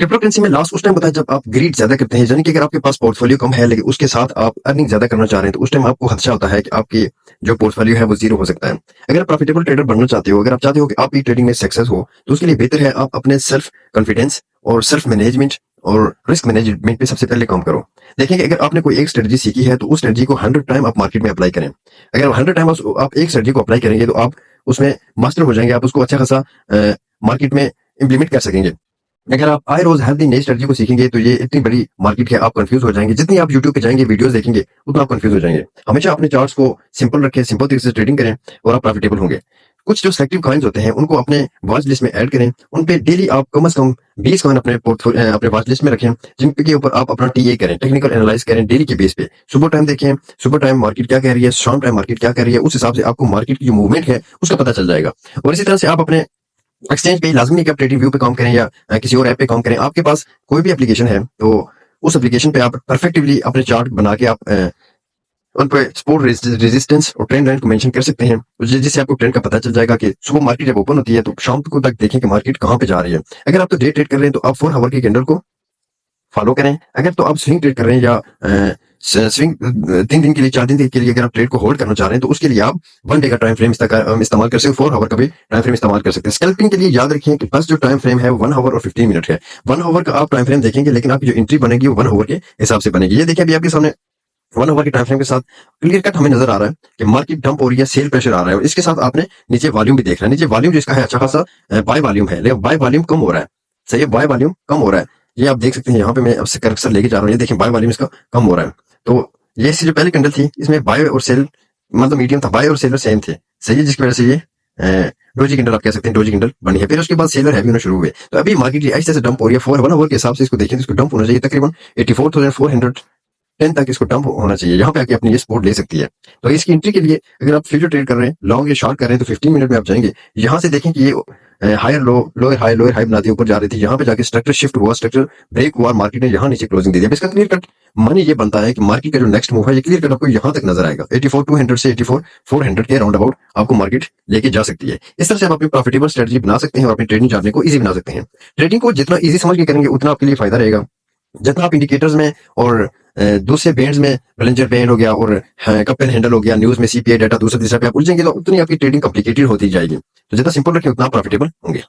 Crypto currency में loss उस time होता है जब आप ग्रीड ज्यादा करते हैं, यानी कि अगर आपके पास पोर्टफोलियो कम है लेकिन उसके साथ आप अर्निंग ज्यादा करना चाह रहे हैं तो उस टाइम आपको खदशा होता है कि आपकी जो पोर्टफोलियो है वो जीरो हो सकता है। अगर आप प्रॉफिटेबल ट्रेडर बनना चाहते हो, अगर आप चाहते हो कि आप भी ट्रेडिंग में सक्सेस हो, तो उसके लिए बेहतर है आप अपने सेल्फ कॉन्फिडेंस और सेल्फ मैनेजमेंट और रिस्क मैनेजमेंट पे सबसे पहले काम करो। देखें कि अगर आपने कोई एक स्ट्रेटजी सीखी है तो उस स्ट्रेटजी को 100 टाइम आप मार्केट में अप्लाई करें। अगर 100 टाइम आप एक स्ट्रेटजी को अप्लाई करेंगे तो आप उसमें मास्टर हो जाएंगे, आप उसको अच्छा खासा मार्केट में इम्प्लीमेंट कर सकेंगे। अगर आप आए रोज हर दिन नई स्ट्रेटजी को सीखेंगे तो ये इतनी बड़ी मार्केट है, आप कंफ्यूज हो जाएंगे। जितनी आप यूट्यूब पे जाएंगे वीडियोस देखेंगे उतना आप कंफ्यूज हो जाएंगे। हमेशा अपने चार्ट्स को सिंपल रखें, सिंपल तरीके से ट्रेडिंग करें और आप प्रॉफिटेबल होंगे। कुछ जो सेलेक्टिव कॉइन्स होते हैं उनको अपने वॉच लिस्ट में ऐड करें, उन पे डेली आप कम से कम 20 कॉइन अपने वॉच लिस्ट में रखें, जिनके ऊपर आप अपना टीए करें, टेक्निकल एनालाइज करें डेली के बेस पे। सुबह टाइम देखें, सुबह टाइम मार्केट क्या कह रही है, शाम टाइम मार्केट क्या कह रही है, उस हिसाब से आपको मार्केट की जो मूवमेंट है उसका पता चल जाएगा। और इसी तरह से आप अपने एक्सचेंज पे लाजमी नहीं कि आप ट्रेडिंग व्यू पे काम करें या किसी और ऐप पे काम करें। आपके पास कोई भी एप्लीकेशन है तो उस एप्लीकेशन पे आप परफेक्टली अपने चार्ट बना के आप उन पे सपोर्ट, रेजिस्टेंस और ट्रेंड लाइन को मेंशन कर सकते हैं, जिससे आपको ट्रेंड का पता चल जाएगा कि सुबह मार्केट जब ओपन होती है तो शाम को तक देखें कि मार्केट कहाँ पे जा रही है। अगर आप तो डे ट्रेड कर रहे हैं तो आप 4 आवर के कैंडल को फॉलो करें। अगर तो आप स्विंग ट्रेड कर रहे हैं या स्विंग 3 दिन के लिए, 4 दिन के लिए अगर आप ट्रेड को होल्ड करना चाह रहे हैं तो उसके लिए आप 1 डे का टाइम फ्रेम इस्तेमाल कर सकते हैं, 4 आवर का भी टाइम फ्रेम इस्तेमाल कर सकते हैं। स्कैल्पिंग के लिए याद रखें कि बस जो टाइम फ्रेम है 1 आवर और 15 मिनट है। 1 आवर का आप टाइम फ्रेम देखेंगे लेकिन आपकी जो एंट्री बनेगी वो 1 आवर के हिसाब से बनेगी। ये देखिए अभी आपके सामने 1 आवर के टाइम फ्रेम के साथ क्लियर कट हमें नजर आ रहा है कि मार्केट डंप हो रही है, सेल प्रेशर आ रहा है। और इसके साथ आपने नीचे वॉल्यूम भी देख रहा है, नीचे वॉल्यूम जो इसका है अच्छा खासा बाय वॉल्यूम है, लेकिन बाय वॉल्यूम कम हो रहा है। सही है, बाय वॉल्यूम कम हो रहा है। ये आप देख सकते हैं, यहाँ पे मैं आपसे कर्सर लेके जा रहा हूँ, ये देखें बाय वॉल्यूम इसका कम हो रहा है। तो ये जो पहली कैंडल थी इसमें बाय और सेल मतलब मीडियम था, बाय और सेलर सेम थे। सही है, जिसकी वजह से ये डोजी कैंडल आप कह सकते हैं, डोजी कैंडल बनी है। फिर उसके बाद सेलर हैवी होना शुरू हुए, तो अभी मार्केट ऐसे ऐसे डंप हो रही है। 1 आवर के हिसाब से इसको देखें तो इसको डंप होना चाहिए तकरीबन 84,410 तक इसको डंप होना चाहिए। यहाँ पे आके अपनी ये सपोर्ट ले सकती है। तो इसकी एंट्री के लिए अगर आप फ्यूचर ट्रेड कर रहे हैं, लॉन्ग या शॉर्ट कर रहे हैं, तो 15 मिनट में आप जाएंगे। यहाँ से देखें कि ये हायर लो, लोअर हाई बनाती ऊपर जा रही थी। यहाँ पे जाके स्ट्रक्चर शिफ्ट हुआ, स्ट्रक्चर ब्रेक हुआ, मार्केट ने यहाँ नीचे क्लोजिंग दे दिया। इसका क्लियर कट मनी ये बनता है कि मार्केट का जो नेक्स्ट मूव है ये क्लियर कट आपको यहाँ तक नजर आएगा। 84,200 से 84,400 के राउंड अबाउट आपको मार्केट लेके जा सकती है। इस तरह से आप अपनी प्रॉफिटेबल स्ट्रेटजी बना सकते हैं और अपनी ट्रेडिंग जर्नी को ईजी बना सकते हैं। ट्रेडिंग को जितना ईजी समझ के करेंगे उतना आपके लिए फायदा रहेगा। जितना आप इंडिकेटर्स में और दूसरे बैंड्स में, बैलेंजर बैंड हो गया और कप एंड हैंडल हो गया, न्यूज में सीपीआई डाटा दूसरा तीसरा पे आप उलझेंगे तो उतनी आपकी ट्रेडिंग कॉम्प्लिकेटेड होती जाएगी। तो जितना सिंपल रखें उतना प्रॉफिटेबल होंगे।